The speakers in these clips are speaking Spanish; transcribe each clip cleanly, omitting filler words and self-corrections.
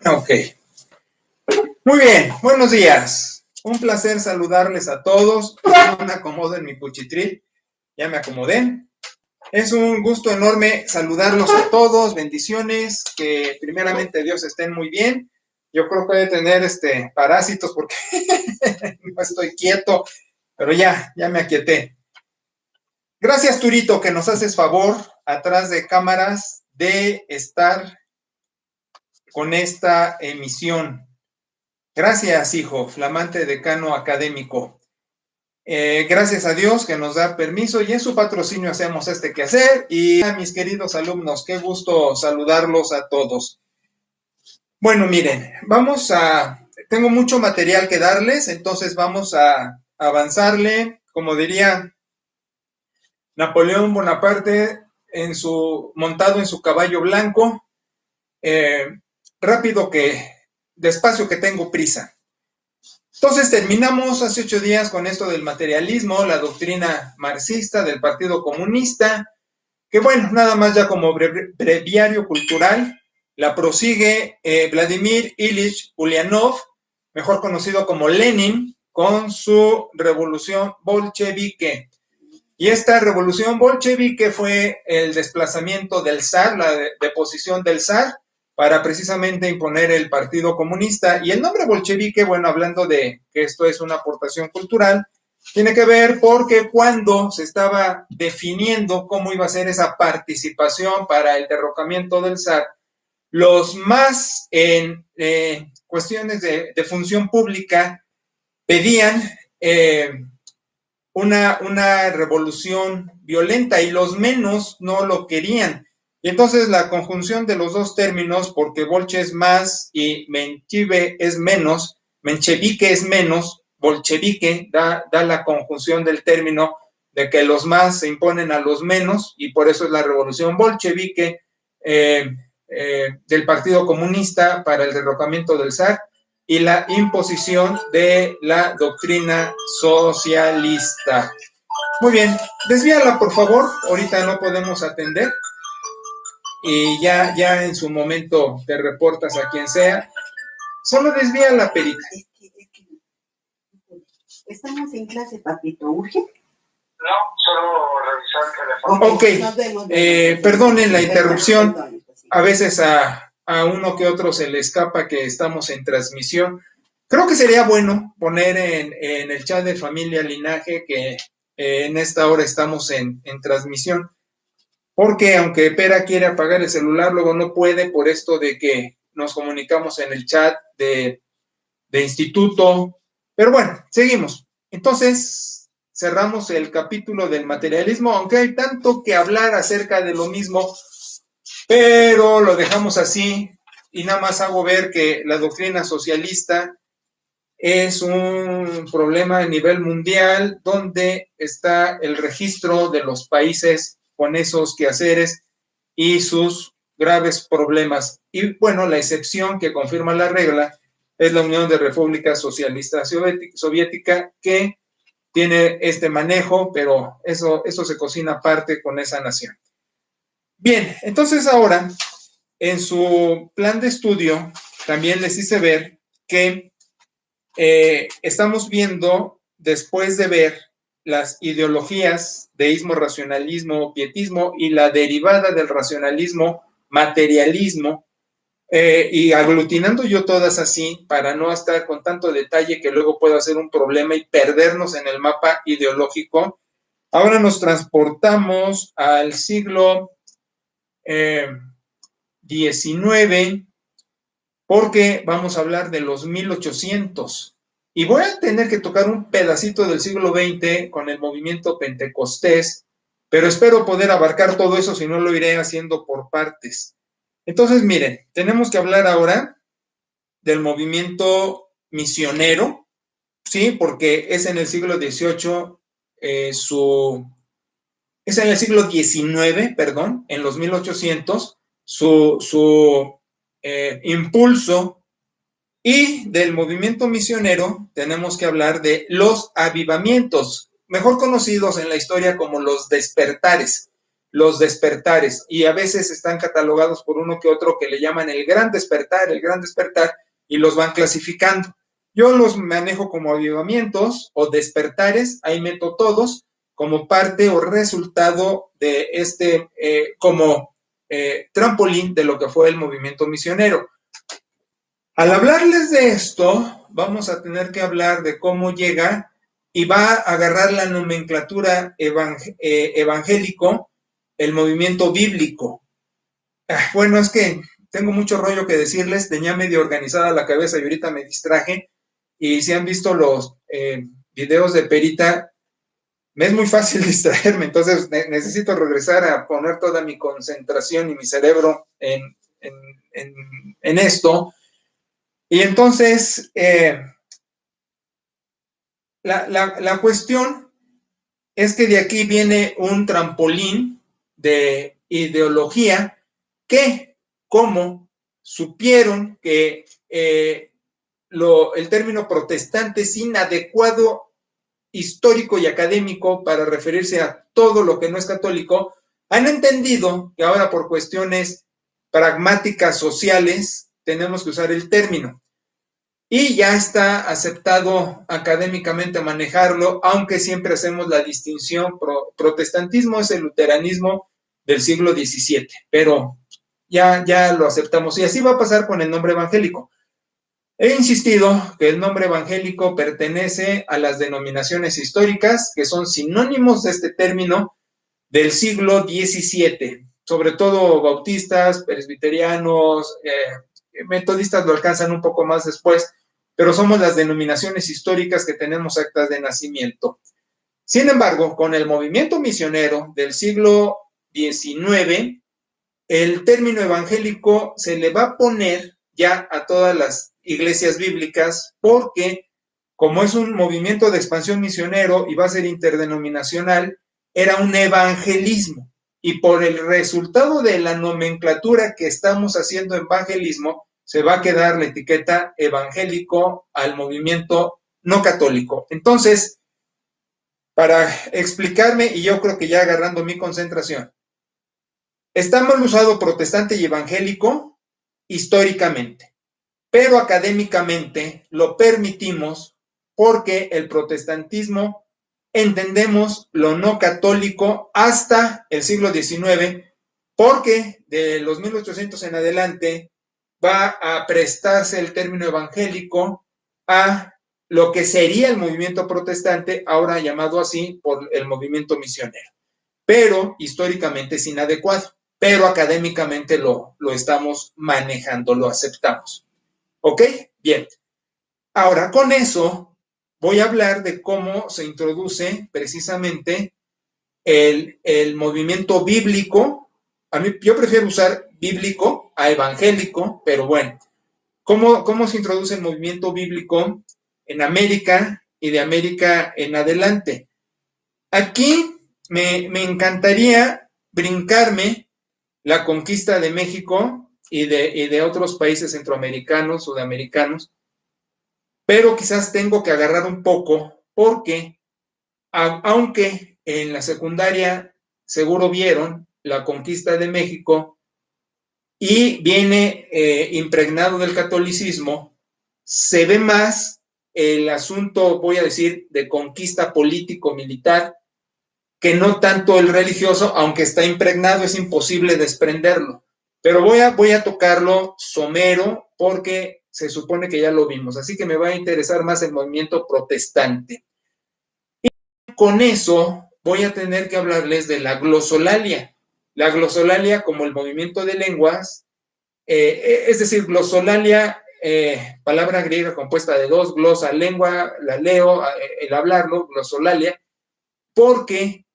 Ok. Muy bien, buenos días. Un placer saludarles a todos. No me acomodo en mi cuchitril. Ya me acomodé. Es un gusto enorme saludarlos a todos. Bendiciones. Que primeramente Dios estén muy bien. Yo creo que voy a tener parásitos porque no estoy quieto, pero ya me aquieté. Gracias, Turito, que nos haces favor atrás de cámaras de estar con esta emisión. Gracias, hijo, flamante decano académico. Gracias a Dios que nos da permiso y en su patrocinio hacemos este quehacer. Y a mis queridos alumnos, qué gusto saludarlos a todos. Bueno, miren, tengo mucho material que darles, entonces vamos a avanzarle, como diría Napoleón Bonaparte, montado en su caballo blanco, rápido despacio que tengo prisa. Entonces terminamos hace 8 días con esto del materialismo, la doctrina marxista del Partido Comunista, que bueno, nada más ya como breviario cultural, la prosigue Vladimir Ilich Ulyanov, mejor conocido como Lenin, con su revolución bolchevique. Y esta revolución bolchevique fue el desplazamiento del zar, la deposición del zar, para precisamente imponer el Partido Comunista. Y el nombre bolchevique, bueno, hablando de que esto es una aportación cultural, tiene que ver porque cuando se estaba definiendo cómo iba a ser esa participación para el derrocamiento del zar, los más en cuestiones de función pública pedían una revolución violenta y los menos no lo querían. Y entonces la conjunción de los dos términos, porque bolche es más y menchive es menos, menchevique es menos, bolchevique da la conjunción del término de que los más se imponen a los menos y por eso es la revolución bolchevique del Partido Comunista para el derrocamiento del zar y la imposición de la doctrina socialista. Muy bien, desvíala por favor, ahorita no podemos atender y ya en su momento te reportas a quien sea. Solo desvíala, Perita. Estamos en clase, papito, ¿urge? No, solo revisar el teléfono. Ok, perdonen la interrupción. A veces a uno que otro se le escapa que estamos en transmisión. Creo que sería bueno poner en el chat de Familia Linaje que en esta hora estamos en transmisión, porque aunque Pera quiere apagar el celular, luego no puede por esto de que nos comunicamos en el chat de instituto. Pero bueno, seguimos. Entonces, cerramos el capítulo del materialismo, aunque hay tanto que hablar acerca de lo mismo, pero lo dejamos así y nada más hago ver que la doctrina socialista es un problema a nivel mundial donde está el registro de los países con esos quehaceres y sus graves problemas. Y bueno, la excepción que confirma la regla es la Unión de Repúblicas Socialistas Soviética, que tiene este manejo, pero eso se cocina aparte con esa nación. Bien, entonces ahora, en su plan de estudio, también les hice ver que estamos viendo, después de ver las ideologías deísmo, racionalismo, pietismo y la derivada del racionalismo, materialismo, y aglutinando yo todas así para no estar con tanto detalle que luego pueda ser un problema y perdernos en el mapa ideológico. Ahora nos transportamos al siglo XIX, porque vamos a hablar de los 1800. Y voy a tener que tocar un pedacito del siglo XX con el movimiento pentecostés, pero espero poder abarcar todo eso, si no lo iré haciendo por partes. Entonces, miren, tenemos que hablar ahora del movimiento misionero, ¿sí? Porque es en el siglo XVIII, es en el siglo XIX, perdón, en los 1800, su impulso. Y del movimiento misionero tenemos que hablar de los avivamientos, mejor conocidos en la historia como los despertares. los despertares, y a veces están catalogados por uno que otro que le llaman el gran despertar, y los van clasificando. Yo los manejo como avivamientos o despertares, ahí meto todos como parte o resultado de este, trampolín de lo que fue el movimiento misionero. Al hablarles de esto, vamos a tener que hablar de cómo llega y va a agarrar la nomenclatura evangélico, el movimiento bíblico. Bueno, es que tengo mucho rollo que decirles, tenía medio organizada la cabeza y ahorita me distraje, y si han visto los videos de Perita, me es muy fácil distraerme, entonces necesito regresar a poner toda mi concentración y mi cerebro en esto. Y entonces, la cuestión es que de aquí viene un trampolín de ideología que, como supieron que el término protestante es inadecuado histórico y académico para referirse a todo lo que no es católico, han entendido que ahora por cuestiones pragmáticas sociales tenemos que usar el término. Y ya está aceptado académicamente manejarlo, aunque siempre hacemos la distinción. Protestantismo es el luteranismo del siglo XVII, pero ya lo aceptamos. Y así va a pasar con el nombre evangélico. He insistido que el nombre evangélico pertenece a las denominaciones históricas, que son sinónimos de este término del siglo XVII, sobre todo bautistas, presbiterianos, metodistas lo alcanzan un poco más después, pero somos las denominaciones históricas que tenemos actas de nacimiento. Sin embargo, con el movimiento misionero del siglo XIX, el término evangélico se le va a poner ya a todas las iglesias bíblicas, porque como es un movimiento de expansión misionero y va a ser interdenominacional, era un evangelismo. Y por el resultado de la nomenclatura que estamos haciendo evangelismo, se va a quedar la etiqueta evangélico al movimiento no católico. Entonces, para explicarme, y yo creo que ya agarrando mi concentración, está mal usado protestante y evangélico históricamente, pero académicamente lo permitimos porque el protestantismo entendemos lo no católico hasta el siglo XIX, porque de los 1800 en adelante va a prestarse el término evangélico a lo que sería el movimiento protestante, ahora llamado así por el movimiento misionero. Pero históricamente es inadecuado, pero académicamente lo estamos manejando, lo aceptamos. ¿Ok? Bien. Ahora, con eso voy a hablar de cómo se introduce precisamente el movimiento bíblico. Yo prefiero usar bíblico a evangélico, pero bueno, ¿cómo se introduce el movimiento bíblico en América y de América en adelante? Aquí me encantaría brincarme la conquista de México y de otros países centroamericanos, sudamericanos, pero quizás tengo que agarrar un poco porque, aunque en la secundaria seguro vieron la conquista de México y viene impregnado del catolicismo, se ve más el asunto, voy a decir, de conquista político-militar, que no tanto el religioso, aunque está impregnado, es imposible desprenderlo. Pero voy a tocarlo somero porque se supone que ya lo vimos, así que me va a interesar más el movimiento protestante. Y con eso voy a tener que hablarles de la glosolalia. La glosolalia como el movimiento de lenguas, es decir, glosolalia, palabra griega compuesta de dos, glosa, lengua, la leo, el hablarlo, glosolalia, porque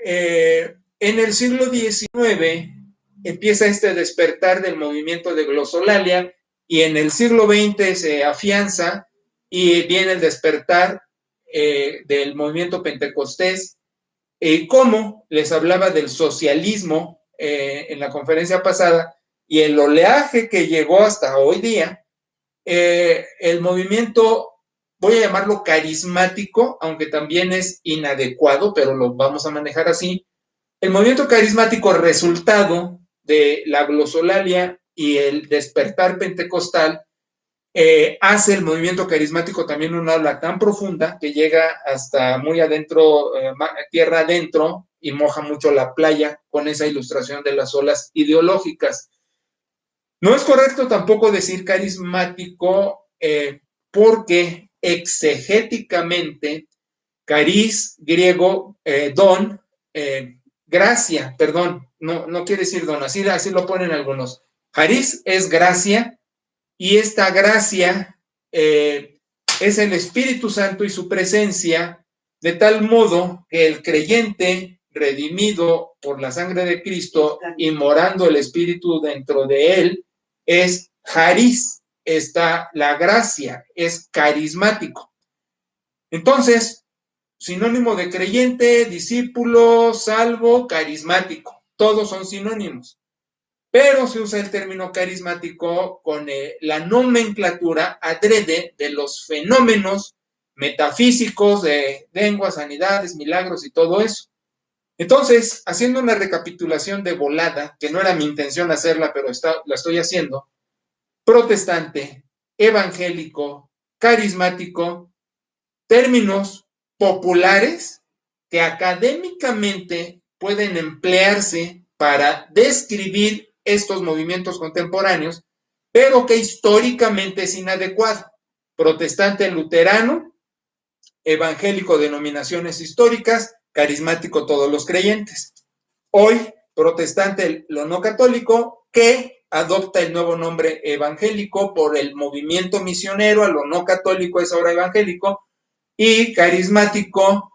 en el siglo XIX empieza este despertar del movimiento de glosolalia y en el siglo XX se afianza y viene el despertar del movimiento pentecostés. Como les hablaba del socialismo en la conferencia pasada y el oleaje que llegó hasta hoy día, el movimiento, voy a llamarlo carismático, aunque también es inadecuado, pero lo vamos a manejar así, El movimiento carismático, resultado de la glosolalia y el despertar pentecostal, hace el movimiento carismático también una ola tan profunda que llega hasta muy adentro, tierra adentro, y moja mucho la playa con esa ilustración de las olas ideológicas. No es correcto tampoco decir carismático, porque exegéticamente, cariz, griego, don, gracia, perdón, no quiere decir don, así lo ponen algunos. Cariz es gracia, y esta gracia es el Espíritu Santo y su presencia, de tal modo que el creyente redimido por la sangre de Cristo y morando el Espíritu dentro de él, es charis, está la gracia, es carismático. Entonces, sinónimo de creyente, discípulo, salvo, carismático, todos son sinónimos. Pero se usa el término carismático con la nomenclatura adrede de los fenómenos metafísicos de lenguas, sanidades, milagros y todo eso. Entonces, haciendo una recapitulación de volada, que no era mi intención hacerla, pero la estoy haciendo: protestante, evangélico, carismático, términos populares que académicamente pueden emplearse para describir estos movimientos contemporáneos, pero que históricamente es inadecuado. Protestante, luterano; evangélico, denominaciones históricas; carismático, todos los creyentes. Hoy, protestante, lo no católico, que adopta el nuevo nombre evangélico por el movimiento misionero, a lo no católico es ahora evangélico, y carismático,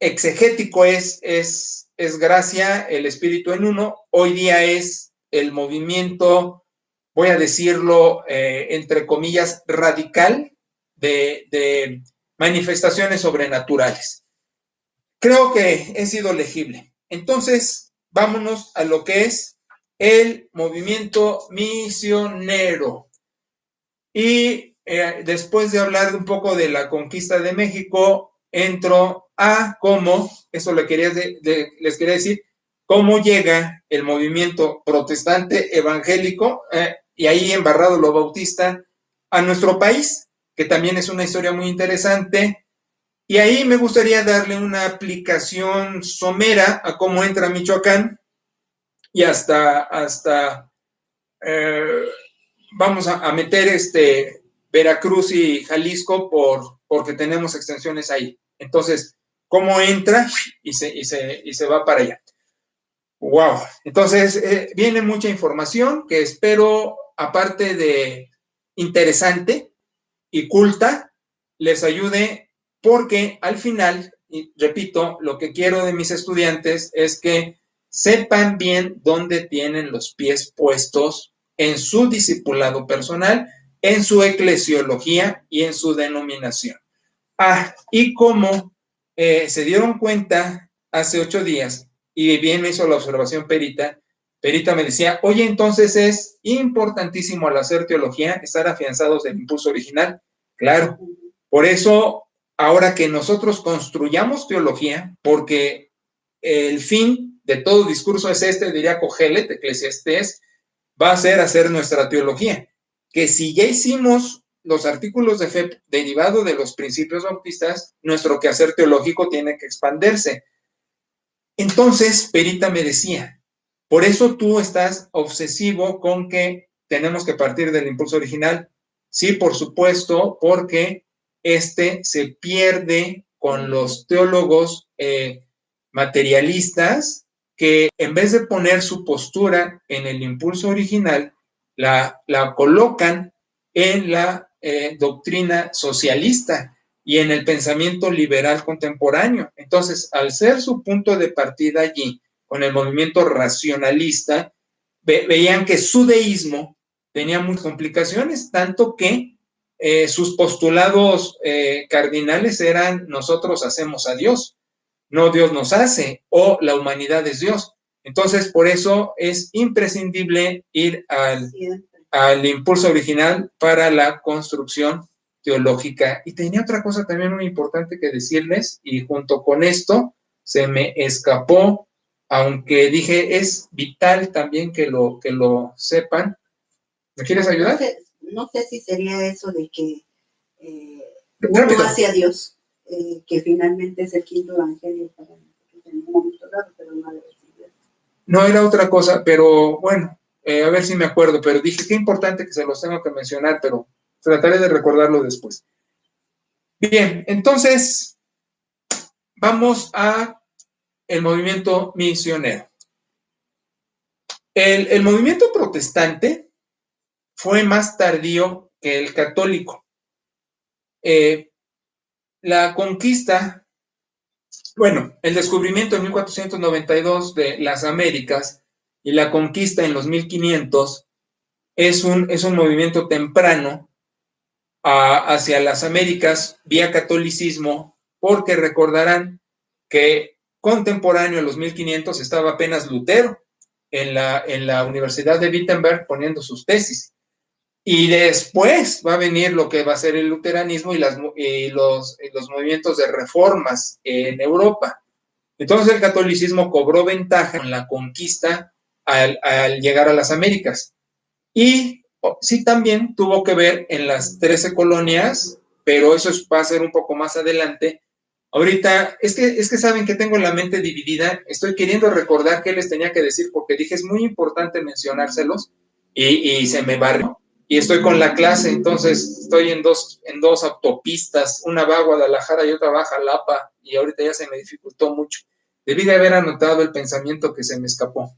exegético es gracia, el Espíritu en uno. Hoy día es el movimiento, voy a decirlo entre comillas, radical de manifestaciones sobrenaturales. Creo que he sido legible. Entonces, vámonos a lo que es el movimiento misionero. Y después de hablar un poco de la conquista de México, entro a cómo, eso les quería decir, cómo llega el movimiento protestante evangélico, y ahí embarrado lo bautista, a nuestro país, que también es una historia muy interesante. Y ahí me gustaría darle una aplicación somera a cómo entra Michoacán y hasta vamos a meter Veracruz y Jalisco porque tenemos extensiones ahí. Entonces, ¿cómo entra y se va para allá? ¡Wow! Entonces, viene mucha información que espero, aparte de interesante y culta, les ayude, porque al final, y repito, lo que quiero de mis estudiantes es que sepan bien dónde tienen los pies puestos en su discipulado personal, en su eclesiología y en su denominación. Y como se dieron cuenta hace 8 días, y bien me hizo la observación Perita me decía: oye, entonces es importantísimo al hacer teología estar afianzados del impulso original. Claro, por eso, ahora que nosotros construyamos teología, porque el fin de todo discurso es diría Cogelet, Eclesiastés, va a ser hacer nuestra teología. Que si ya hicimos los artículos de fe derivados de los principios bautistas, nuestro quehacer teológico tiene que expandirse. Entonces, Perita me decía: por eso tú estás obsesivo con que tenemos que partir del impulso original. Sí, por supuesto, porque se pierde con los teólogos materialistas, que en vez de poner su postura en el impulso original, la colocan en la doctrina socialista y en el pensamiento liberal contemporáneo. Entonces, al ser su punto de partida allí, con el movimiento racionalista, veían que su deísmo tenía muchas complicaciones, tanto que sus postulados cardinales eran: nosotros hacemos a Dios, no Dios nos hace, o la humanidad es Dios. Entonces, por eso es imprescindible ir al impulso original para la construcción teológica. Y tenía otra cosa también muy importante que decirles, y junto con esto se me escapó, aunque dije es vital también que lo sepan. ¿Me quieres ayudar? No sé si sería eso de que Rápido. uno hacia Dios, que finalmente es el quinto evangelio para nosotros en un momento dado, pero no debe ser. No era otra cosa, pero bueno, a ver si me acuerdo, pero dije qué importante que se los tengo que mencionar, pero trataré de recordarlo después. Bien, entonces vamos a el movimiento misionero. El movimiento protestante fue más tardío que el católico. La conquista, bueno, el descubrimiento en 1492 de las Américas y la conquista en los 1500 es un movimiento temprano hacia las Américas vía catolicismo, porque recordarán que contemporáneo a los 1500 estaba apenas Lutero en la Universidad de Wittenberg poniendo sus tesis. Y después va a venir lo que va a ser el luteranismo y los movimientos de reformas en Europa. Entonces el catolicismo cobró ventaja en la conquista al llegar a las Américas. Y sí también tuvo que ver en las 13 colonias, pero eso va a ser un poco más adelante. Ahorita, es que saben que tengo la mente dividida, estoy queriendo recordar qué les tenía que decir porque dije es muy importante mencionárselos y se me barrió. Y estoy con la clase, entonces estoy en dos autopistas, una va a Guadalajara y otra va a Jalapa, y ahorita ya se me dificultó mucho. Debí de haber anotado el pensamiento que se me escapó.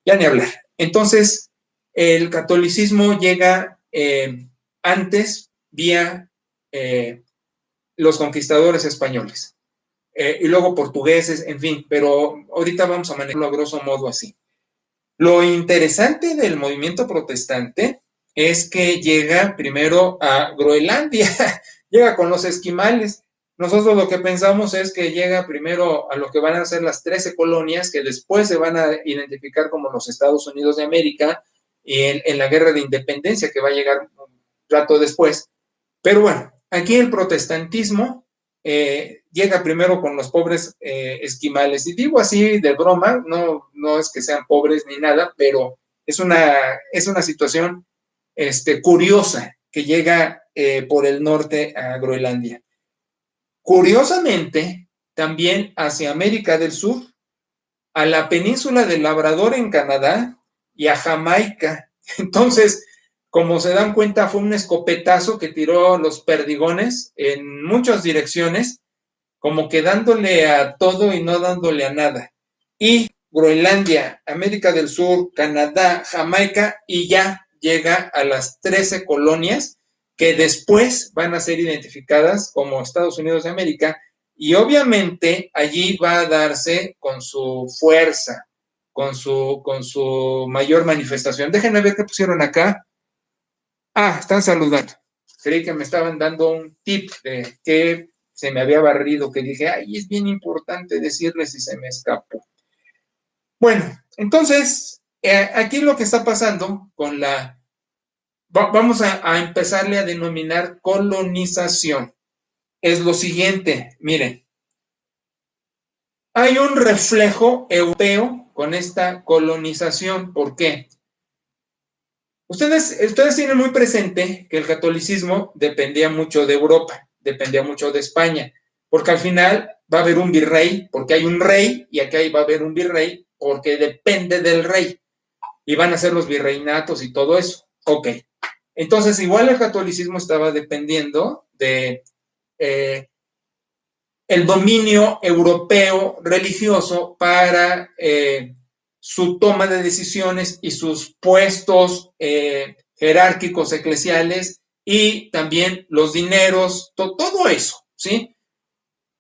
Ya ni hablar. Entonces, el catolicismo llega antes vía los conquistadores españoles y luego portugueses, en fin, pero ahorita vamos a manejarlo a grosso modo así. Lo interesante del movimiento protestante es que llega primero a Groenlandia, llega con los esquimales. Nosotros lo que pensamos es que llega primero a lo que van a ser las 13 colonias, que después se van a identificar como los Estados Unidos de América, y en la guerra de independencia que va a llegar un rato después. Pero bueno, aquí el protestantismo llega primero con los pobres esquimales, y digo así de broma, no es que sean pobres ni nada, pero es una situación curiosa que llega por el norte a Groenlandia. Curiosamente, también hacia América del Sur, a la península del Labrador en Canadá y a Jamaica. Entonces, como se dan cuenta, fue un escopetazo que tiró los perdigones en muchas direcciones, como que dándole a todo y no dándole a nada. Y Groenlandia, América del Sur, Canadá, Jamaica, y ya llega a las 13 colonias que después van a ser identificadas como Estados Unidos de América, y obviamente allí va a darse con su fuerza, con su mayor manifestación. Déjenme ver qué pusieron acá. Están saludando. Creí que me estaban dando un tip de que se me había barrido, que dije, es bien importante decirles si se me escapó. Bueno, entonces, aquí lo que está pasando con vamos a empezarle a denominar colonización. Es lo siguiente, miren, hay un reflejo europeo con esta colonización. ¿Por qué? Ustedes tienen muy presente que el catolicismo dependía mucho de Europa, dependía mucho de España, porque al final va a haber un virrey, porque hay un rey, y aquí va a haber un virrey, porque depende del rey, y van a ser los virreinatos y todo eso. Ok, entonces igual el catolicismo estaba dependiendo de el dominio europeo religioso para su toma de decisiones y sus puestos jerárquicos eclesiales, y también los dineros, todo eso, ¿sí?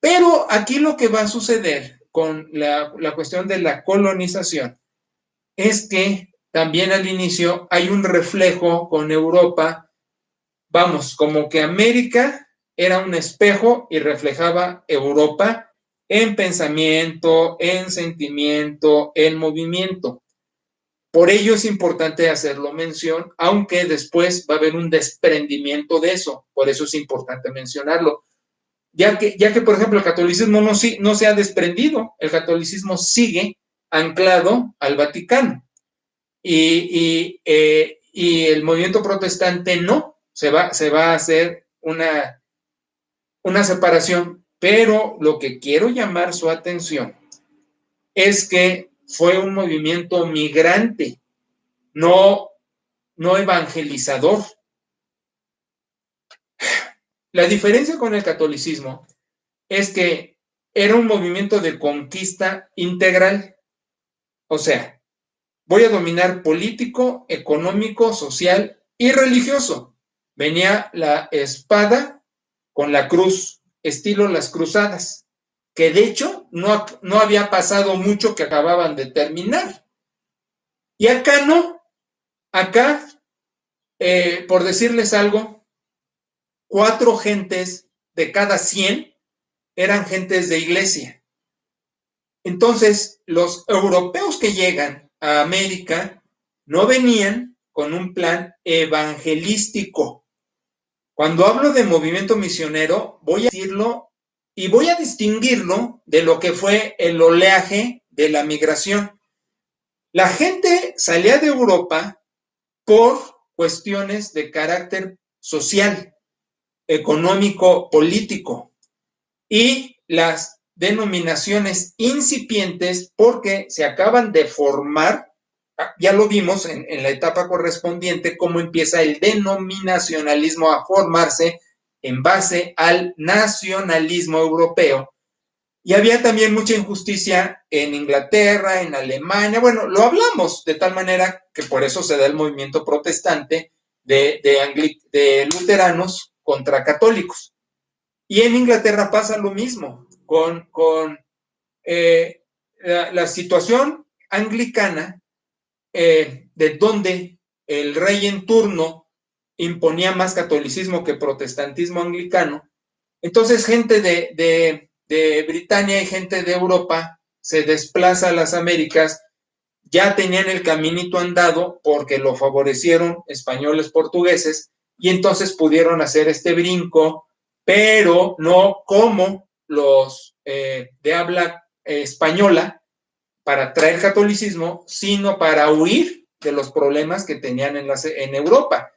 Pero aquí lo que va a suceder con la cuestión de la colonización es que también al inicio hay un reflejo con Europa, vamos, como que América era un espejo y reflejaba Europa en pensamiento, en sentimiento, en movimiento. Por ello es importante hacerlo mención, aunque después va a haber un desprendimiento de eso, por eso es importante mencionarlo. ya que por ejemplo, el catolicismo no se ha desprendido, el catolicismo sigue anclado al Vaticano. Y el movimiento protestante no, se va a hacer una separación, pero lo que quiero llamar su atención es que fue un movimiento migrante, no evangelizador. La diferencia con el catolicismo es que era un movimiento de conquista integral, o sea, voy a dominar político, económico, social y religioso. Venía la espada con la cruz, estilo las cruzadas, que de hecho no había pasado mucho, que acababan de terminar. Y acá no, acá, por decirles algo, 4 gentes de cada 100 eran gentes de iglesia. Entonces, los europeos que llegan a América no venían con un plan evangelístico. Cuando hablo de movimiento misionero, voy a decirlo y voy a distinguirlo de lo que fue el oleaje de la migración. La gente salía de Europa por cuestiones de carácter social, económico, político, y las denominaciones incipientes porque se acaban de formar. Ya lo vimos en la etapa correspondiente, cómo empieza el denominacionalismo a formarse en base al nacionalismo europeo. Y había también mucha injusticia en Inglaterra, en Alemania. Bueno, lo hablamos de tal manera que por eso se da el movimiento protestante de luteranos contra católicos. Y en Inglaterra pasa lo mismo con la situación anglicana, de donde el rey en turno imponía más catolicismo que protestantismo anglicano. Entonces, gente de Britania y gente de Europa se desplaza a las Américas. Ya tenían el caminito andado porque lo favorecieron españoles, portugueses, y entonces pudieron hacer este brinco, pero no como los de habla española, para traer catolicismo, sino para huir de los problemas que tenían en Europa.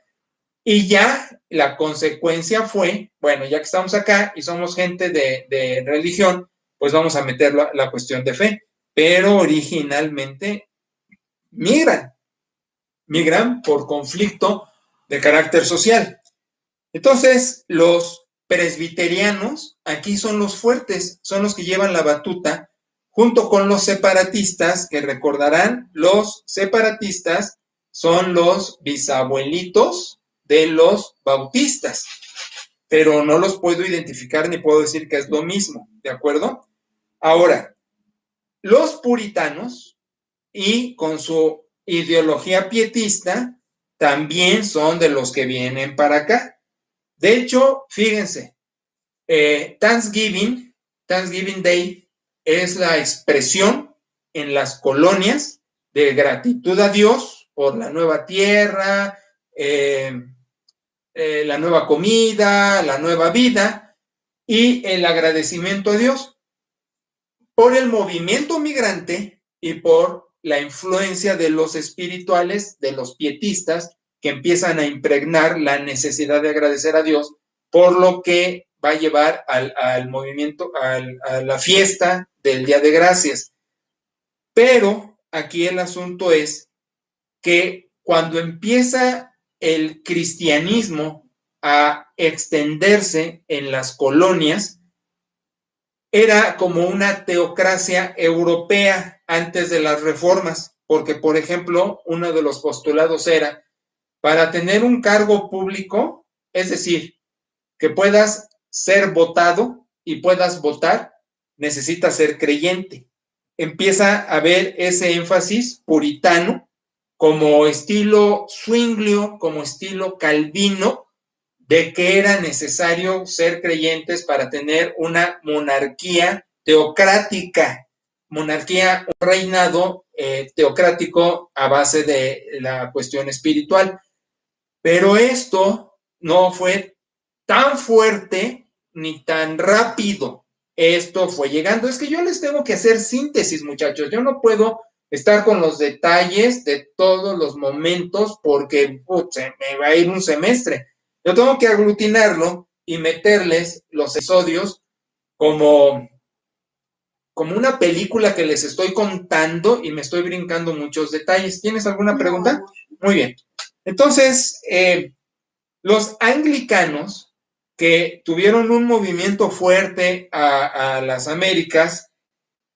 Y ya la consecuencia fue, bueno, ya que estamos acá y somos gente de religión, pues vamos a meter la cuestión de fe. Pero originalmente migran por conflicto de carácter social. Entonces, los presbiterianos aquí son los fuertes, son los que llevan la batuta, junto con los separatistas, que recordarán, los separatistas son los bisabuelitos de los bautistas, pero no los puedo identificar ni puedo decir que es lo mismo, ¿de acuerdo? Ahora, los puritanos, y con su ideología pietista, también son de los que vienen para acá. De hecho, fíjense, Thanksgiving Day es la expresión en las colonias de gratitud a Dios por la nueva tierra, la nueva comida, la nueva vida, y el agradecimiento a Dios por el movimiento migrante y por la influencia de los espirituales, de los pietistas, que empiezan a impregnar la necesidad de agradecer a Dios, por lo que va a llevar al movimiento, a la fiesta del Día de Gracias. Pero aquí el asunto es que cuando empieza el cristianismo a extenderse en las colonias, era como una teocracia europea antes de las reformas, porque, por ejemplo, uno de los postulados era, para tener un cargo público, es decir, que puedas ser votado y puedas votar, necesitas ser creyente. Empieza a haber ese énfasis puritano, como estilo Zwinglio, como estilo Calvino, de que era necesario ser creyentes para tener una monarquía teocrática, un reinado teocrático a base de la cuestión espiritual. Pero esto no fue tan fuerte ni tan rápido. Esto fue llegando. Es que yo les tengo que hacer síntesis, muchachos. Yo no puedo estar con los detalles de todos los momentos porque se me va a ir un semestre. Yo tengo que aglutinarlo y meterles los episodios como una película que les estoy contando y me estoy brincando muchos detalles. ¿Tienes alguna pregunta? Muy bien. Entonces, los anglicanos que tuvieron un movimiento fuerte a las Américas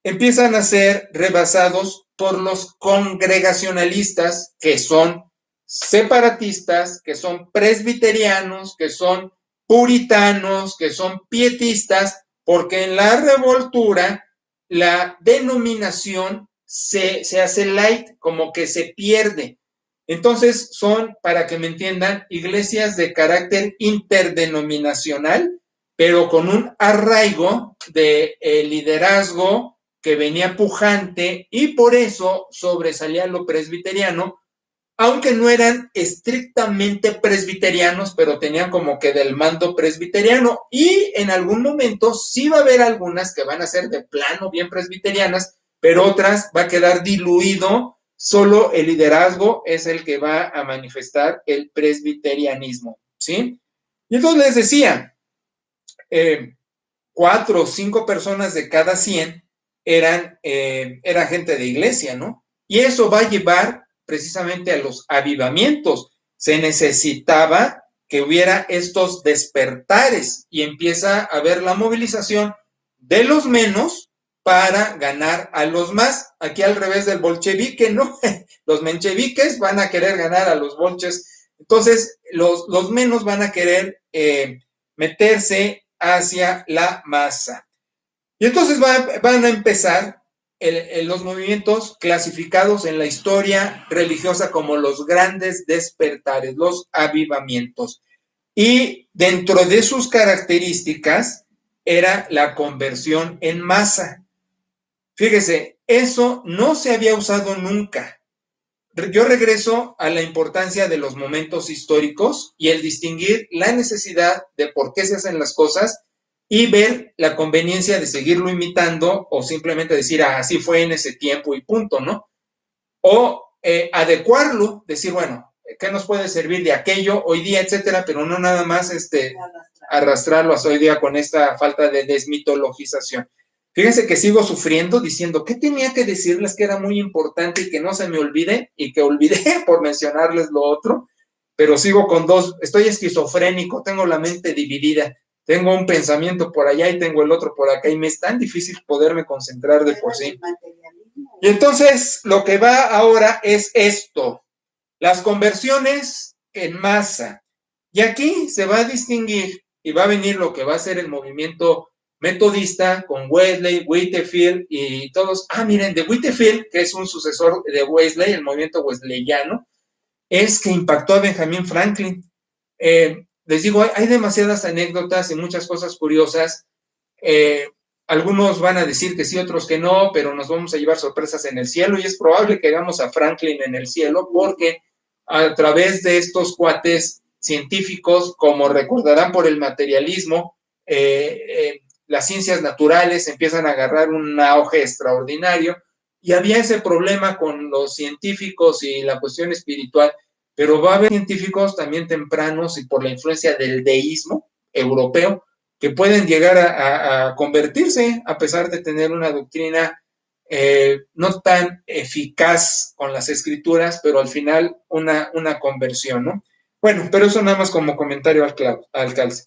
empiezan a ser rebasados por los congregacionalistas, que son separatistas, que son presbiterianos, que son puritanos, que son pietistas, porque en la revoltura la denominación se hace light, como que se pierde. Entonces son, para que me entiendan, iglesias de carácter interdenominacional, pero con un arraigo de liderazgo que venía pujante y por eso sobresalía lo presbiteriano, aunque no eran estrictamente presbiterianos, pero tenían como que del mando presbiteriano, y en algún momento sí va a haber algunas que van a ser de plano bien presbiterianas, pero otras va a quedar diluido, solo el liderazgo es el que va a manifestar el presbiterianismo, ¿sí? Y entonces les decía, 4 o 5 personas de cada 100 eran gente de iglesia, ¿no? Y eso va a llevar precisamente a los avivamientos. Se necesitaba que hubiera estos despertares y empieza a haber la movilización de los menos para ganar a los más. Aquí al revés del bolchevique, ¿no? Los mencheviques van a querer ganar a los bolches. Entonces, los menos van a querer meterse hacia la masa. Y entonces van a empezar los movimientos clasificados en la historia religiosa como los grandes despertares, los avivamientos. Y dentro de sus características era la conversión en masa. Fíjese, eso no se había usado nunca. Yo regreso a la importancia de los momentos históricos y el distinguir la necesidad de por qué se hacen las cosas y ver la conveniencia de seguirlo imitando o simplemente decir, así fue en ese tiempo y punto, ¿no? O adecuarlo, decir, bueno, ¿qué nos puede servir de aquello hoy día, etcétera? Pero no nada más arrastrarlo hasta hoy día con esta falta de desmitologización. Fíjense que sigo sufriendo diciendo, ¿qué tenía que decirles que era muy importante y que no se me olvide? Y que olvidé por mencionarles lo otro, pero sigo con dos, estoy esquizofrénico, tengo la mente dividida, tengo un pensamiento por allá y tengo el otro por acá y me es tan difícil poderme concentrar de por sí. Y entonces lo que va ahora es esto, las conversiones en masa. Y aquí se va a distinguir y va a venir lo que va a ser el movimiento metodista con Wesley, Whitefield y todos. Miren, de Whitefield, que es un sucesor de Wesley, el movimiento wesleyano, es que impactó a Benjamin Franklin. Les digo, hay demasiadas anécdotas y muchas cosas curiosas. Algunos van a decir que sí, otros que no, pero nos vamos a llevar sorpresas en el cielo y es probable que hagamos a Franklin en el cielo porque a través de estos cuates científicos, como recordarán por el materialismo, las ciencias naturales empiezan a agarrar un auge extraordinario y había ese problema con los científicos y la cuestión espiritual, pero va a haber científicos también tempranos y por la influencia del deísmo europeo que pueden llegar a convertirse a pesar de tener una doctrina no tan eficaz con las escrituras, pero al final una conversión, ¿no? Bueno, pero eso nada más como comentario al calce.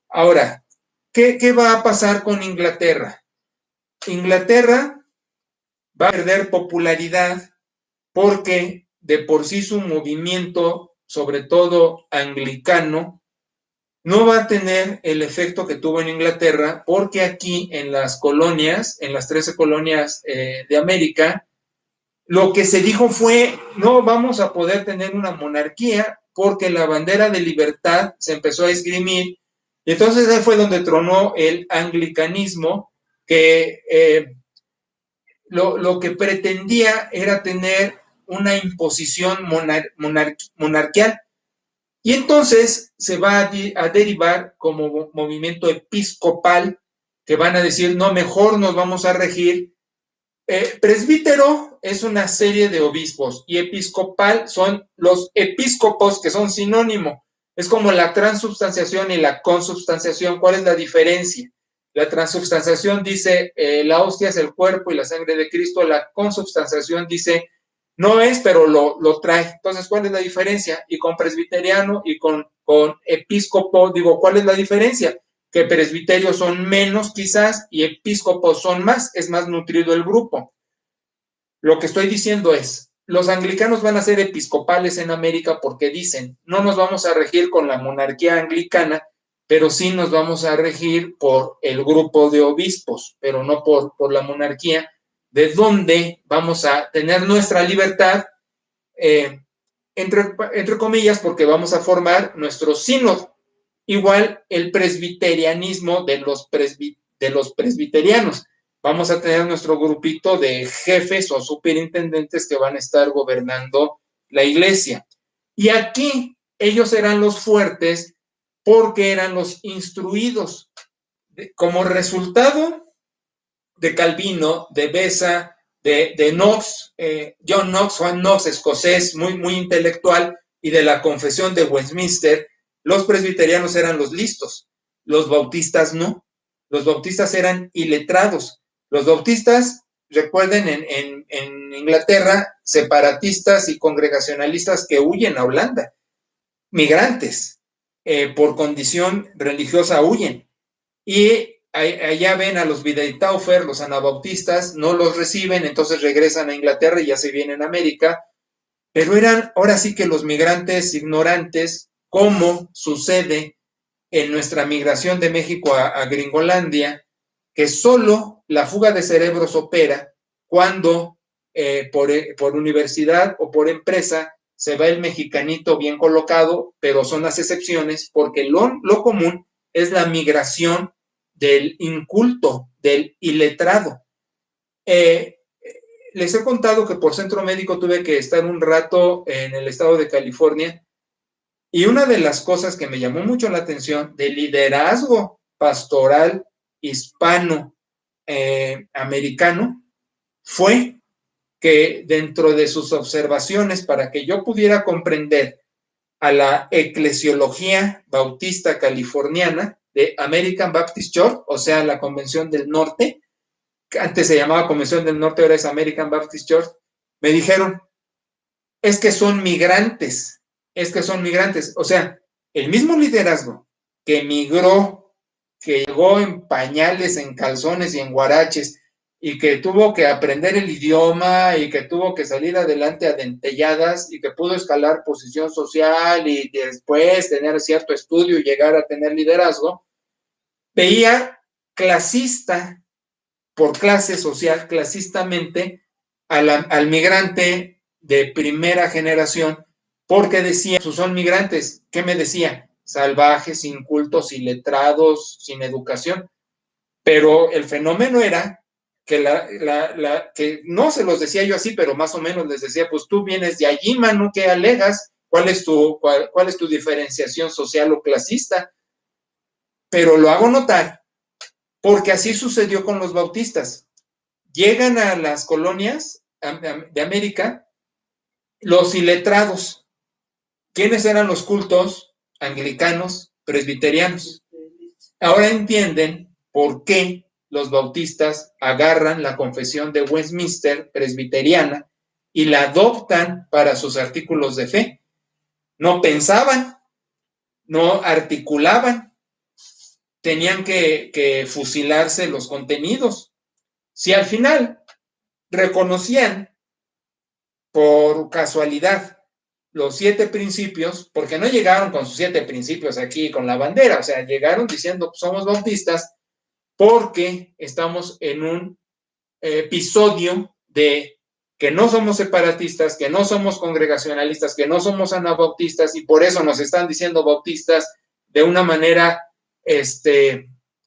Ahora, ¿qué va a pasar con Inglaterra? Inglaterra va a perder popularidad porque de por sí su movimiento, sobre todo anglicano, no va a tener el efecto que tuvo en Inglaterra, porque aquí en las colonias, en las 13 colonias de América, lo que se dijo fue, no vamos a poder tener una monarquía porque la bandera de libertad se empezó a esgrimir, y entonces ahí fue donde tronó el anglicanismo, que lo que pretendía era tener una imposición monarquial. Y entonces se va a derivar como movimiento episcopal, que van a decir, no, mejor nos vamos a regir. Presbítero es una serie de obispos y episcopal son los episcopos, que son sinónimo. Es como la transubstanciación y la consubstanciación. ¿Cuál es la diferencia? La transubstanciación dice la hostia es el cuerpo y la sangre de Cristo. La consubstanciación dice no es, pero lo trae. Entonces, ¿cuál es la diferencia? Y con presbiteriano y con episcopo, digo, ¿cuál es la diferencia? Que presbiterios son menos quizás y episcopos son más, es más nutrido el grupo. Lo que estoy diciendo es, los anglicanos van a ser episcopales en América porque dicen, no nos vamos a regir con la monarquía anglicana, pero sí nos vamos a regir por el grupo de obispos, pero no por la monarquía, de donde vamos a tener nuestra libertad, entre comillas, porque vamos a formar nuestro sínodo. Igual el presbiterianismo de los presbiterianos. Vamos a tener nuestro grupito de jefes o superintendentes que van a estar gobernando la iglesia. Y aquí ellos eran los fuertes porque eran los instruidos. Como resultado de Calvino, de Beza, de Knox, John Knox, Juan Knox, escocés, muy, muy intelectual, y de la Confesión de Westminster, los presbiterianos eran los listos, los bautistas no. Los bautistas eran iletrados. Los bautistas, recuerden, en Inglaterra, separatistas y congregacionalistas que huyen a Holanda, migrantes, por condición religiosa huyen. Y allá ven a los Wiedertäufer, los anabautistas, no los reciben, entonces regresan a Inglaterra y ya se vienen a América, pero eran ahora sí que los migrantes ignorantes, como sucede en nuestra migración de México a Gringolandia, que solo la fuga de cerebros opera cuando por universidad o por empresa se va el mexicanito bien colocado, pero son las excepciones, porque lo común es la migración del inculto, del iletrado. Les he contado que por centro médico tuve que estar un rato en el estado de California, y una de las cosas que me llamó mucho la atención del liderazgo pastoral hispano americano fue que dentro de sus observaciones, para que yo pudiera comprender a la eclesiología bautista californiana de American Baptist Church, o sea, la Convención del Norte, que antes se llamaba Convención del Norte, ahora es American Baptist Church, me dijeron, es que son migrantes, o sea, el mismo liderazgo que migró, que llegó en pañales, en calzones y en guaraches, y que tuvo que aprender el idioma y que tuvo que salir adelante a dentelladas y que pudo escalar posición social y después tener cierto estudio y llegar a tener liderazgo, veía clasista por clase social, clasistamente, al migrante de primera generación, porque decía, pues son migrantes. ¿Qué me decía? Salvajes, incultos, iletrados, sin educación. Pero el fenómeno era que, que no se los decía yo así, pero más o menos les decía, pues tú vienes de allí, mano, ¿qué alegas? ¿Cuál es tu diferenciación social o clasista? Pero lo hago notar porque así sucedió con los bautistas. Llegan a las colonias de América los iletrados. ¿Quiénes eran los cultos? Anglicanos, presbiterianos. Ahora entienden por qué los bautistas agarran la Confesión de Westminster presbiteriana y la adoptan para sus artículos de fe. No pensaban, no articulaban, tenían que fusilarse los contenidos. Si al final reconocían por casualidad los 7 principios, porque no llegaron con sus 7 principios aquí con la bandera, o sea, llegaron diciendo somos bautistas porque estamos en un episodio de que no somos separatistas, que no somos congregacionalistas, que no somos anabautistas, y por eso nos están diciendo bautistas de una manera,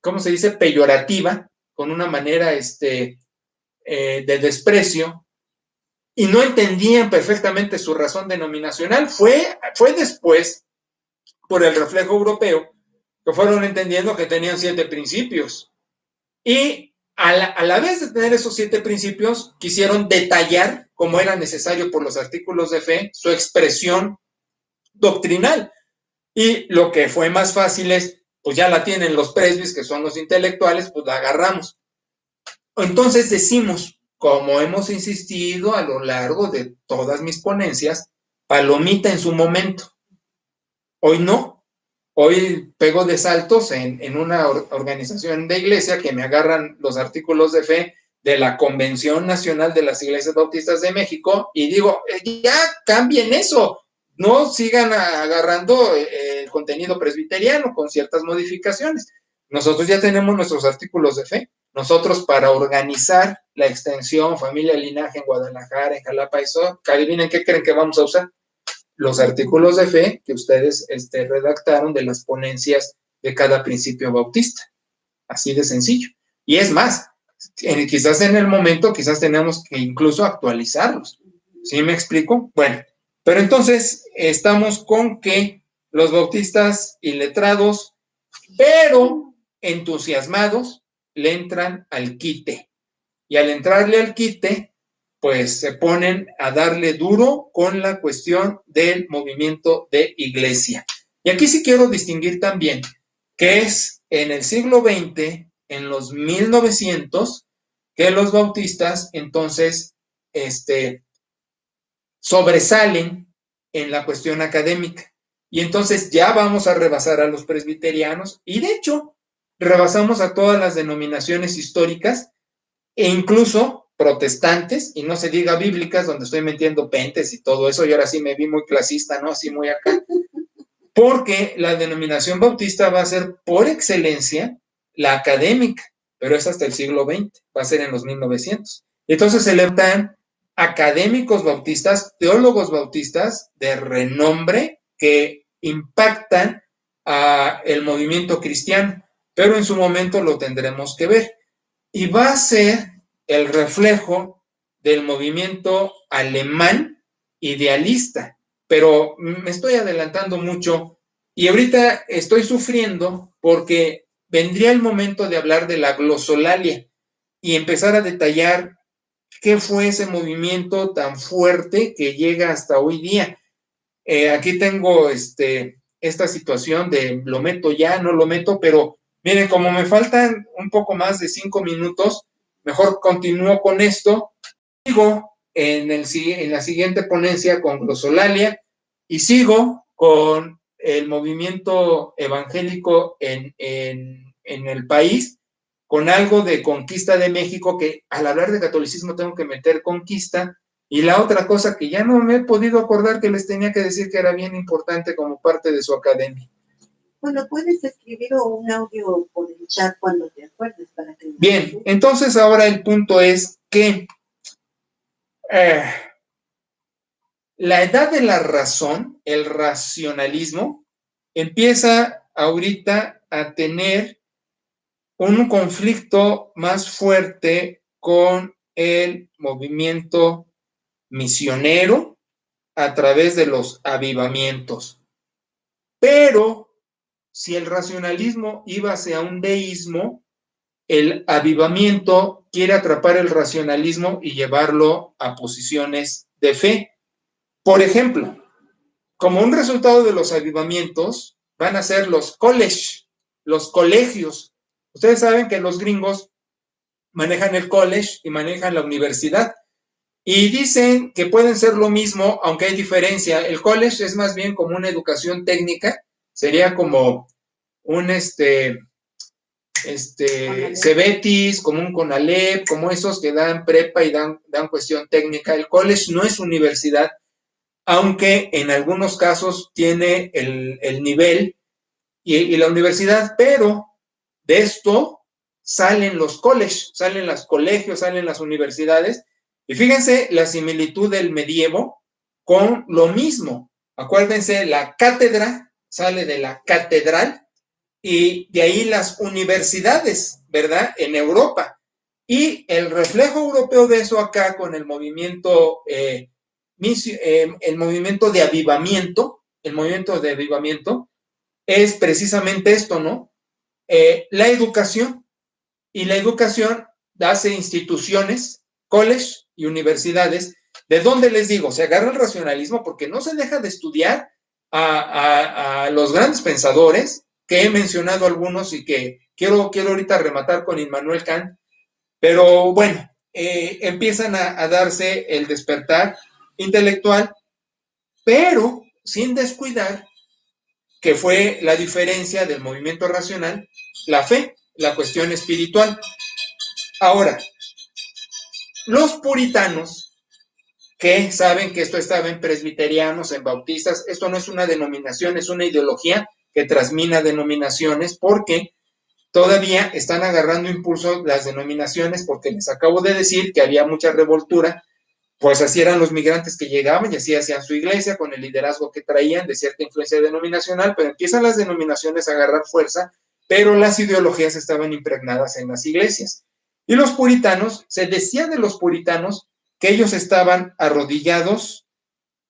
¿cómo se dice? Peyorativa, con una manera de desprecio, y no entendían perfectamente su razón denominacional. Fue después por el reflejo europeo, que fueron entendiendo que tenían 7 principios. Y a la vez de tener esos 7 principios, quisieron detallar, como era necesario por los artículos de fe, su expresión doctrinal. Y lo que fue más fácil es, pues ya la tienen los presbis, que son los intelectuales, pues la agarramos. Entonces decimos, como hemos insistido a lo largo de todas mis ponencias, palomita en su momento. Hoy no. Hoy pego de saltos en una organización de iglesia que me agarran los artículos de fe de la Convención Nacional de las Iglesias Bautistas de México y digo, ya cambien eso, no sigan agarrando el contenido presbiteriano con ciertas modificaciones. Nosotros ya tenemos nuestros artículos de fe. Nosotros, para organizar la extensión Familia Linaje en Guadalajara, en Jalapa, eso, adivinen qué creen que vamos a usar. Los artículos de fe que ustedes redactaron de las ponencias de cada principio bautista. Así de sencillo. Y es más, quizás en el momento, quizás tenemos que incluso actualizarlos. ¿Sí me explico? Bueno, pero entonces estamos con que los bautistas iletrados, pero entusiasmados, le entran al quite. Y al entrarle al quite, pues se ponen a darle duro con la cuestión del movimiento de iglesia. Y aquí sí quiero distinguir también que es en el siglo XX, en los 1900, que los bautistas entonces sobresalen en la cuestión académica. Y entonces ya vamos a rebasar a los presbiterianos y de hecho rebasamos a todas las denominaciones históricas e incluso protestantes, y no se diga bíblicas, donde estoy metiendo pentes y todo eso, y ahora sí me vi muy clasista, ¿no? Así muy acá. Porque la denominación bautista va a ser por excelencia la académica, pero es hasta el siglo XX, va a ser en los 1900. Entonces se levantan académicos bautistas, teólogos bautistas de renombre que impactan a el movimiento cristiano, pero en su momento lo tendremos que ver. Y va a ser el reflejo del movimiento alemán idealista, pero me estoy adelantando mucho y ahorita estoy sufriendo porque vendría el momento de hablar de la glosolalia y empezar a detallar qué fue ese movimiento tan fuerte que llega hasta hoy día. Aquí tengo esta situación de lo meto ya, no lo meto, pero miren, como me faltan un poco más de 5 minutos, mejor continúo con esto. Sigo en la siguiente ponencia con glosolalia y sigo con el movimiento evangélico en el país, con algo de conquista de México, que al hablar de catolicismo tengo que meter conquista. Y la otra cosa que ya no me he podido acordar que les tenía que decir que era bien importante como parte de su academia. Bueno, puedes escribir un audio por el chat cuando te acuerdes para que... Bien, entonces ahora el punto es que la edad de la razón, el racionalismo, empieza ahorita a tener un conflicto más fuerte con el movimiento misionero a través de los avivamientos. Pero si el racionalismo iba hacia un deísmo, el avivamiento quiere atrapar el racionalismo y llevarlo a posiciones de fe. Por ejemplo, como un resultado de los avivamientos, van a ser los college, los colegios. Ustedes saben que los gringos manejan el college y manejan la universidad. Y dicen que pueden ser lo mismo, aunque hay diferencia. El college es más bien como una educación técnica, sería como un Cebetis, como un Conalep, como esos que dan prepa y dan cuestión técnica. El college no es universidad, aunque en algunos casos tiene el nivel y la universidad, pero de esto salen los colleges, salen los colegios, salen las universidades. Y fíjense la similitud del medievo con lo mismo. Acuérdense, la cátedra sale de la catedral y de ahí las universidades, ¿verdad? En Europa. Y el reflejo europeo de eso acá con el movimiento de avivamiento, es precisamente esto, ¿no? La educación. Y la educación hace instituciones, college y universidades, de donde les digo, se agarra el racionalismo porque no se deja de estudiar a los grandes pensadores, que he mencionado algunos y que quiero ahorita rematar con Immanuel Kant, pero bueno, empiezan a darse el despertar intelectual, pero sin descuidar que fue la diferencia del movimiento racional, la fe, la cuestión espiritual. Ahora, los puritanos, que saben que esto estaba en presbiterianos, en bautistas, esto no es una denominación, es una ideología que transmina denominaciones, porque todavía están agarrando impulso las denominaciones, porque les acabo de decir que había mucha revoltura, pues así eran los migrantes que llegaban y así hacían su iglesia con el liderazgo que traían de cierta influencia denominacional, pero empiezan las denominaciones a agarrar fuerza, pero las ideologías estaban impregnadas en las iglesias. Y los puritanos, se decía de los puritanos que ellos estaban arrodillados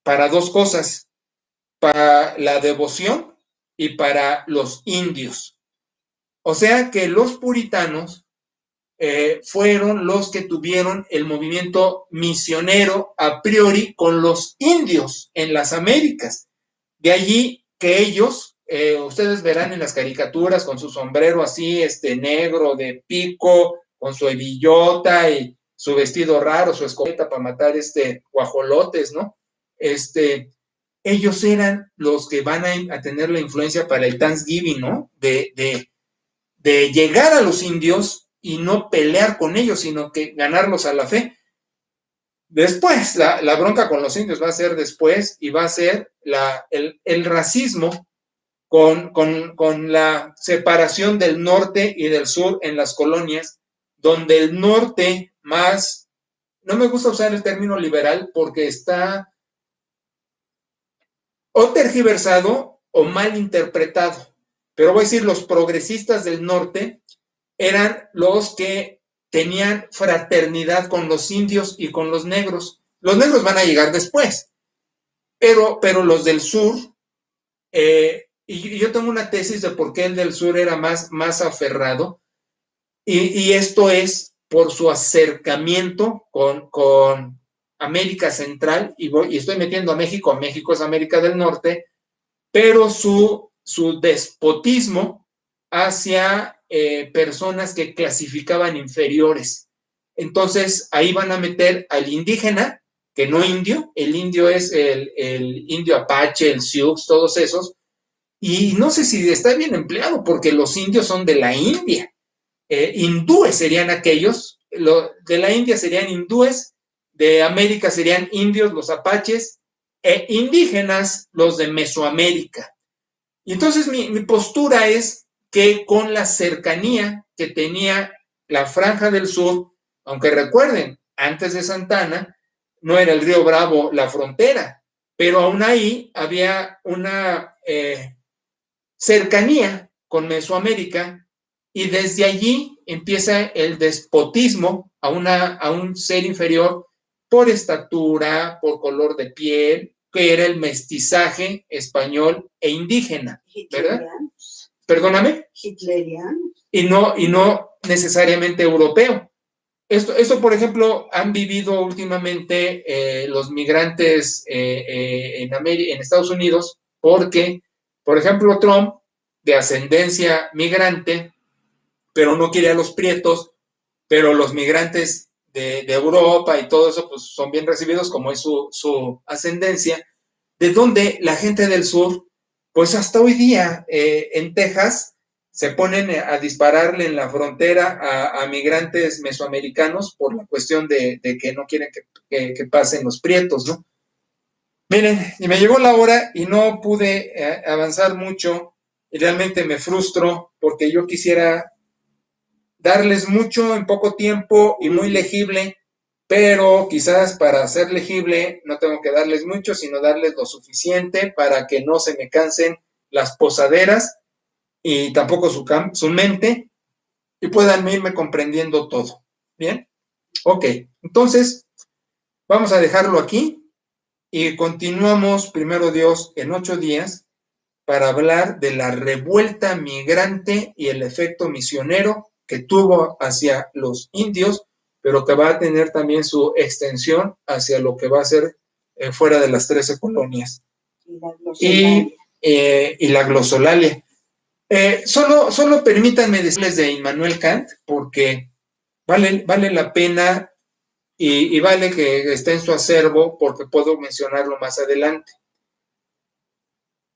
para dos cosas, para la devoción y para los indios. O sea que los puritanos fueron los que tuvieron el movimiento misionero a priori con los indios en las Américas. De allí que ellos, ustedes verán en las caricaturas con su sombrero así, negro de pico, con su hebillota y su vestido raro, su escopeta para matar guajolotes, ¿no? Ellos eran los que van a tener la influencia para el Thanksgiving, ¿no? De llegar a los indios y no pelear con ellos, sino que ganarlos a la fe. Después, la bronca con los indios va a ser después y va a ser el racismo con la separación del norte y del sur en las colonias, donde el norte más, no me gusta usar el término liberal porque está o tergiversado o mal interpretado, pero voy a decir los progresistas del norte eran los que tenían fraternidad con los indios y con los negros. Los negros van a llegar después, pero los del sur, y yo tengo una tesis de por qué el del sur era más aferrado, y esto es por su acercamiento con América Central, y estoy metiendo a México es América del Norte, pero su despotismo hacia personas que clasificaban inferiores. Entonces, ahí van a meter al indígena, que no indio, el indio es el indio apache, el sioux, todos esos, y no sé si está bien empleado, porque los indios son de la India. Hindúes serían aquellos, de la India serían hindúes, de América serían indios, los apaches, e indígenas, los de Mesoamérica. Y entonces mi postura es que con la cercanía que tenía la franja del sur, aunque recuerden, antes de Santa Ana, no era el río Bravo la frontera, pero aún ahí había una cercanía con Mesoamérica y desde allí empieza el despotismo a un ser inferior por estatura, por color de piel, que era el mestizaje español e indígena, ¿verdad? Perdóname. Hitleriano. Y no necesariamente europeo. Esto, por ejemplo, han vivido últimamente los migrantes en Estados Unidos, porque, por ejemplo, Trump, de ascendencia migrante, pero no quiere a los prietos, pero los migrantes de Europa y todo eso, pues son bien recibidos, como es su ascendencia, de donde la gente del sur, pues hasta hoy día en Texas, se ponen a dispararle en la frontera a migrantes mesoamericanos por la cuestión de que no quieren que pasen los prietos, ¿no? Miren, y me llegó la hora y no pude avanzar mucho y realmente me frustro porque yo quisiera darles mucho en poco tiempo y muy legible, pero quizás para ser legible no tengo que darles mucho, sino darles lo suficiente para que no se me cansen las posaderas y tampoco su mente y puedan irme comprendiendo todo. ¿Bien? Ok, entonces vamos a dejarlo aquí y continuamos, primero Dios, en 8 días para hablar de la revuelta migrante y el efecto misionero que tuvo hacia los indios, pero que va a tener también su extensión hacia lo que va a ser fuera de las 13 colonias. Y la glosolalia. Solo permítanme decirles de Immanuel Kant, porque vale la pena y vale que esté en su acervo, porque puedo mencionarlo más adelante.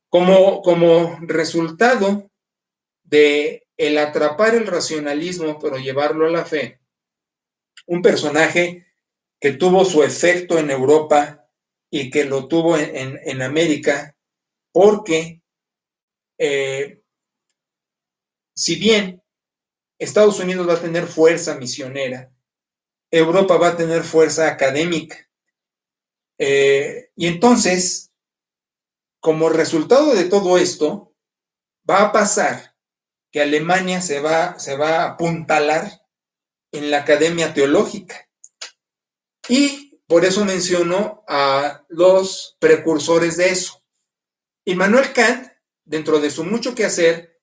Como resultado de el atrapar el racionalismo, pero llevarlo a la fe, un personaje que tuvo su efecto en Europa y que lo tuvo en América, porque si bien Estados Unidos va a tener fuerza misionera, Europa va a tener fuerza académica. Y entonces, como resultado de todo esto, va a pasar que Alemania se va a apuntalar en la academia teológica. Y por eso menciono a los precursores de eso. Immanuel Kant, dentro de su mucho que hacer,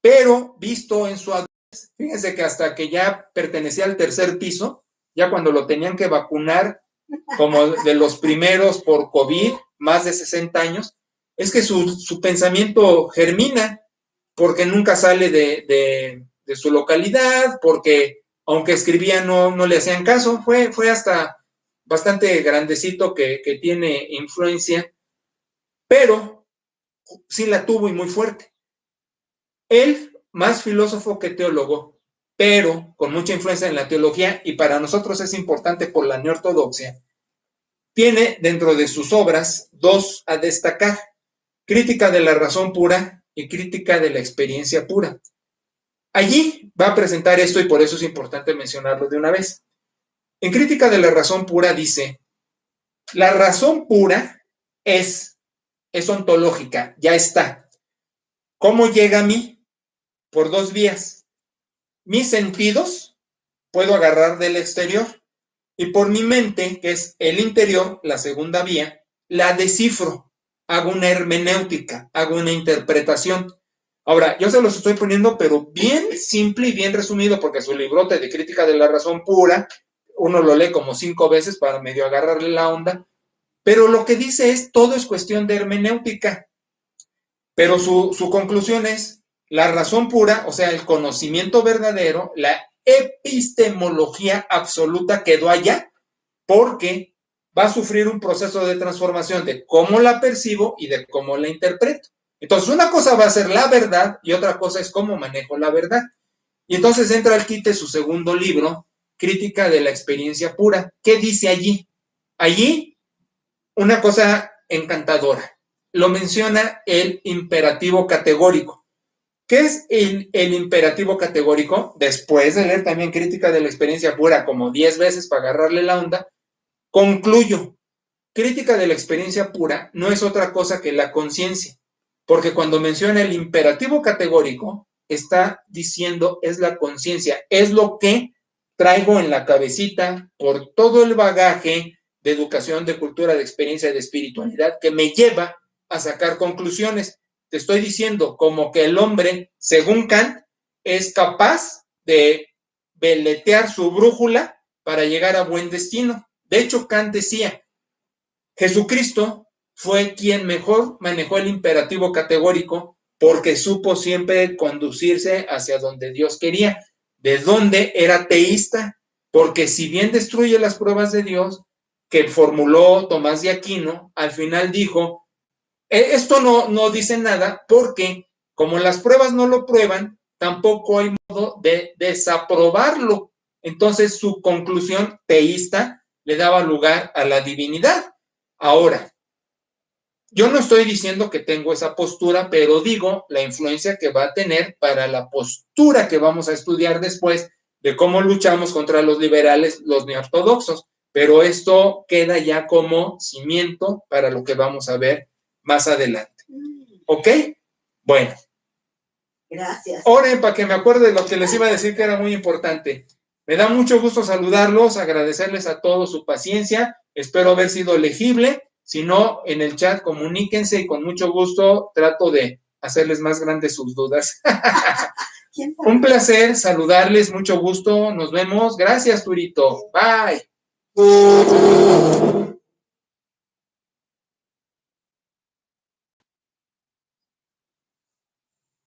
pero visto en su adultez, fíjense que hasta que ya pertenecía al tercer piso, ya cuando lo tenían que vacunar, como de los primeros por COVID, más de 60 años, es que su pensamiento germina, porque nunca sale de su localidad, porque aunque escribía no le hacían caso, fue hasta bastante grandecito que tiene influencia, pero sí la tuvo y muy fuerte. Él, más filósofo que teólogo, pero con mucha influencia en la teología, y para nosotros es importante por la neortodoxia, tiene dentro de sus obras dos a destacar: Crítica de la razón pura y Crítica de la experiencia pura. Allí va a presentar esto y por eso es importante mencionarlo de una vez. En Crítica de la razón pura dice: la razón pura es ontológica, ya está. ¿Cómo llega a mí? Por dos vías. Mis sentidos puedo agarrar del exterior, y por mi mente, que es el interior, la segunda vía, la descifro, hago una hermenéutica, hago una interpretación. Ahora, yo se los estoy poniendo, pero bien simple y bien resumido, porque su librote de Crítica de la razón pura, uno lo lee como 5 veces para medio agarrarle la onda, pero lo que dice es, todo es cuestión de hermenéutica. Pero su conclusión es, la razón pura, o sea, el conocimiento verdadero, la epistemología absoluta quedó allá, porque va a sufrir un proceso de transformación de cómo la percibo y de cómo la interpreto. Entonces, una cosa va a ser la verdad y otra cosa es cómo manejo la verdad. Y entonces entra al quite su segundo libro, Crítica de la experiencia pura. ¿Qué dice allí? Allí, una cosa encantadora. Lo menciona el imperativo categórico. ¿Qué es el imperativo categórico? Después de leer también Crítica de la experiencia pura como 10 veces para agarrarle la onda, concluyo: Crítica de la experiencia pura no es otra cosa que la conciencia, porque cuando menciona el imperativo categórico, está diciendo es la conciencia, es lo que traigo en la cabecita por todo el bagaje de educación, de cultura, de experiencia, de espiritualidad, que me lleva a sacar conclusiones. Te estoy diciendo como que el hombre, según Kant, es capaz de veletear su brújula para llegar a buen destino. De hecho, Kant decía, Jesucristo fue quien mejor manejó el imperativo categórico porque supo siempre conducirse hacia donde Dios quería. ¿De dónde era teísta? Porque si bien destruye las pruebas de Dios que formuló Tomás de Aquino, al final dijo, esto no dice nada porque como las pruebas no lo prueban, tampoco hay modo de desaprobarlo. Entonces su conclusión teísta le daba lugar a la divinidad. Ahora, yo no estoy diciendo que tengo esa postura, pero digo la influencia que va a tener para la postura que vamos a estudiar después de cómo luchamos contra los liberales, los neortodoxos. Pero esto queda ya como cimiento para lo que vamos a ver más adelante. ¿Ok? Bueno. Gracias. Oren para que me acuerde de lo que les iba a decir que era muy importante. Me da mucho gusto saludarlos, agradecerles a todos su paciencia. Espero haber sido legible. Si no, en el chat comuníquense y con mucho gusto trato de hacerles más grandes sus dudas. ¿Quién sabe? Un placer saludarles, mucho gusto, nos vemos. Gracias, Turito. Bye.